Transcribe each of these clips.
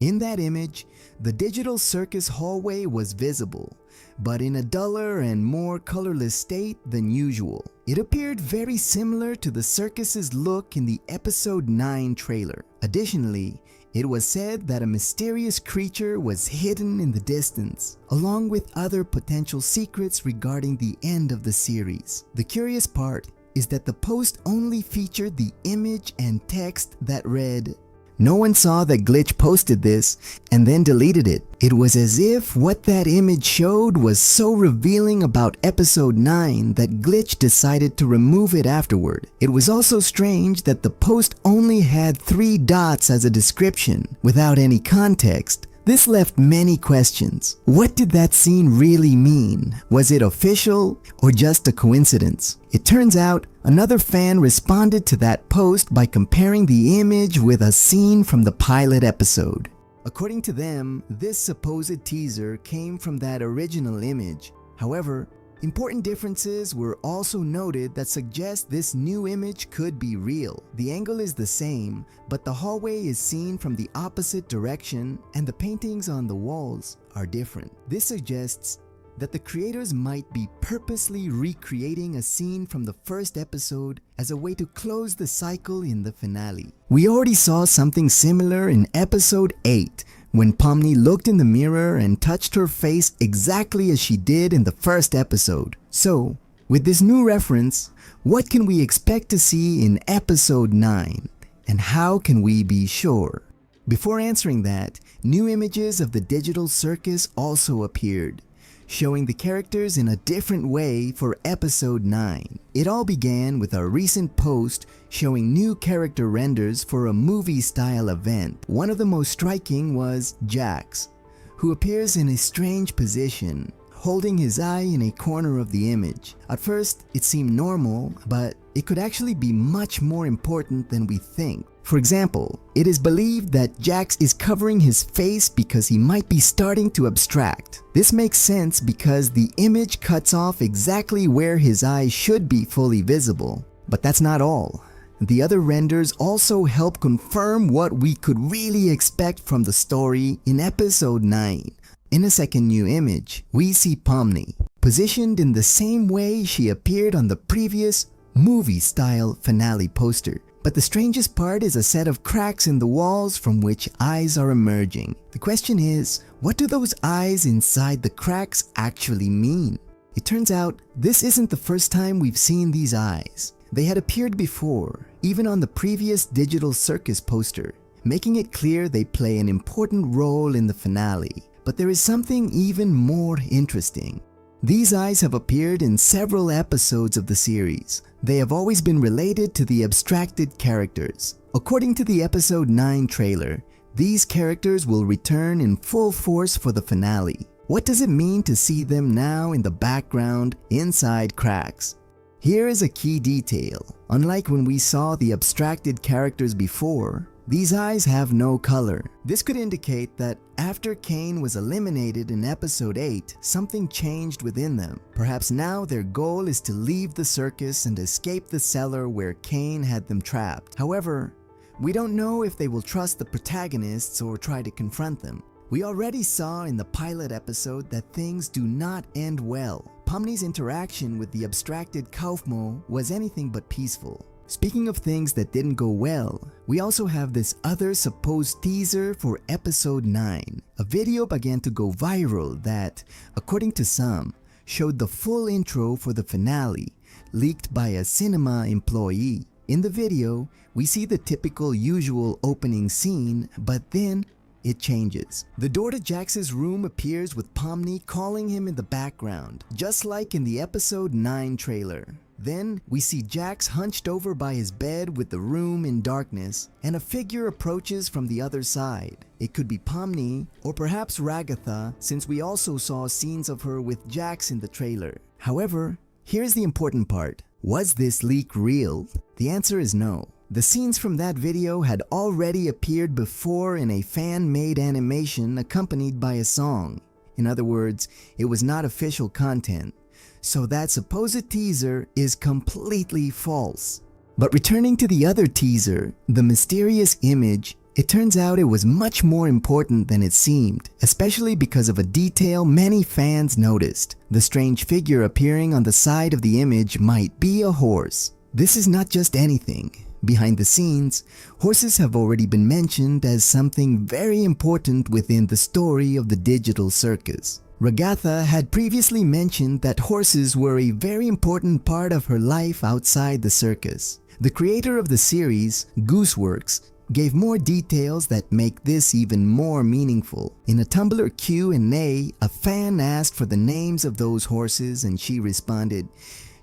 In that image, the digital circus hallway was visible, but in a duller and more colorless state than usual. It appeared very similar to the circus's look in the episode 9 trailer. Additionally, it was said that a mysterious creature was hidden in the distance, along with other potential secrets regarding the end of the series. The curious part is that the post only featured the image and text that read, "No one saw that Glitch posted this and then deleted it." It was as if what that image showed was so revealing about episode 9 that Glitch decided to remove it afterward. It was also strange that the post only had 3 dots as a description, without any context. This left many questions. What did that scene really mean? Was it official or just a coincidence? It turns out another fan responded to that post by comparing the image with a scene from the pilot episode. According to them, this supposed teaser came from that original image. However, important differences were also noted that suggest this new image could be real. The angle is the same, but the hallway is seen from the opposite direction and the paintings on the walls are different. This suggests that the creators might be purposely recreating a scene from the first episode as a way to close the cycle in the finale. We already saw something similar in episode 8, when Pomni looked in the mirror and touched her face exactly as she did in the first episode. So, with this new reference, what can we expect to see in episode 9? And how can we be sure? Before answering that, new images of the digital circus also appeared, showing the characters in a different way for episode 9. It all began with a recent post showing new character renders for a movie-style event. One of the most striking was Jax, who appears in a strange position, holding his eye in a corner of the image. At first, it seemed normal, but it could actually be much more important than we think. For example, it is believed that Jax is covering his face because he might be starting to abstract. This makes sense because the image cuts off exactly where his eyes should be fully visible. But that's not all. The other renders also help confirm what we could really expect from the story in episode 9. In a second new image, we see Pomni, positioned in the same way she appeared on the previous movie-style finale poster. But the strangest part is a set of cracks in the walls from which eyes are emerging. The question is, what do those eyes inside the cracks actually mean? It turns out, this isn't the first time we've seen these eyes. They had appeared before, even on the previous digital circus poster, making it clear they play an important role in the finale. But there is something even more interesting. These eyes have appeared in several episodes of the series. They have always been related to the abstracted characters. According to the episode 9 trailer, these characters will return in full force for the finale. What does it mean to see them now in the background, inside cracks? Here is a key detail. Unlike when we saw the abstracted characters before, these eyes have no color. This could indicate that after Kane was eliminated in episode 8, something changed within them. Perhaps now their goal is to leave the circus and escape the cellar where Kane had them trapped. However, we don't know if they will trust the protagonists or try to confront them. We already saw in the pilot episode that things do not end well. Pomni's interaction with the abstracted Kaufmo was anything but peaceful. Speaking of things that didn't go well, we also have this other supposed teaser for episode 9. A video began to go viral that, according to some, showed the full intro for the finale, leaked by a cinema employee. In the video, we see the typical usual opening scene, but then it changes. The door to Jax's room appears with Pomni calling him in the background, just like in the episode 9 trailer. Then, we see Jax hunched over by his bed with the room in darkness, and a figure approaches from the other side. It could be Pomni, or perhaps Ragatha, since we also saw scenes of her with Jax in the trailer. However, here's the important part. Was this leak real? The answer is no. The scenes from that video had already appeared before in a fan-made animation accompanied by a song. In other words, it was not official content. So that supposed teaser is completely false. But returning to the other teaser, the mysterious image It turns out it was much more important than it seemed, especially because of a detail many fans noticed. The strange figure appearing on the side of the image might be a horse. This is not just anything. Behind the scenes, horses have already been mentioned as something very important within the story of the digital circus. Ragatha had previously mentioned that horses were a very important part of her life outside the circus. The creator of the series, Gooseworks, gave more details that make this even more meaningful. In a Tumblr Q&A, a fan asked for the names of those horses and she responded,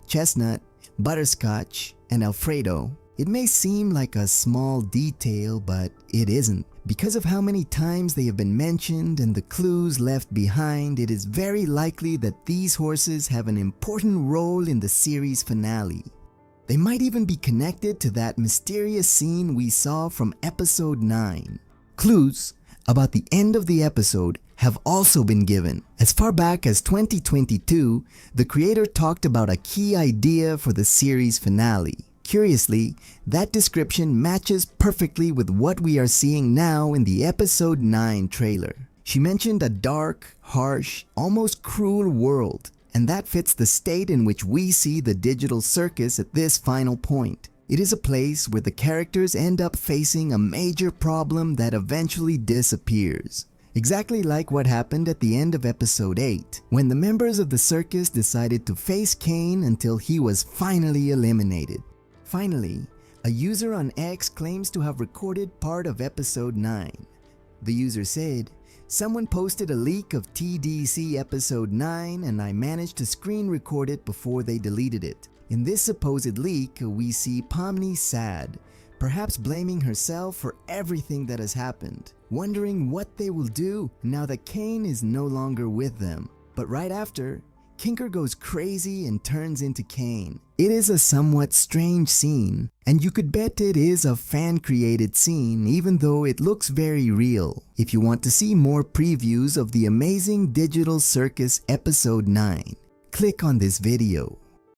Chestnut, Butterscotch, and Alfredo. It may seem like a small detail, but it isn't. Because of how many times they have been mentioned and the clues left behind, it is very likely that these horses have an important role in the series finale. They might even be connected to that mysterious scene we saw from episode 9. Clues about the end of the episode have also been given. As far back as 2022, the creator talked about a key idea for the series finale. Curiously, that description matches perfectly with what we are seeing now in the episode 9 trailer. She mentioned a dark, harsh, almost cruel world, and that fits the state in which we see the digital circus at this final point. It is a place where the characters end up facing a major problem that eventually disappears. Exactly like what happened at the end of episode 8, when the members of the circus decided to face Kane until he was finally eliminated. Finally, a user on X claims to have recorded part of episode 9. The user said, "Someone posted a leak of TDC episode 9 and I managed to screen record it before they deleted it. In this supposed leak, we see Pomni sad, perhaps blaming herself for everything that has happened, wondering what they will do now that Kane is no longer with them. But right after, Kinker goes crazy and turns into Kane. It is a somewhat strange scene, and you could bet it is a fan-created scene even though it looks very real. If you want to see more previews of the amazing digital circus episode 9, click on this video.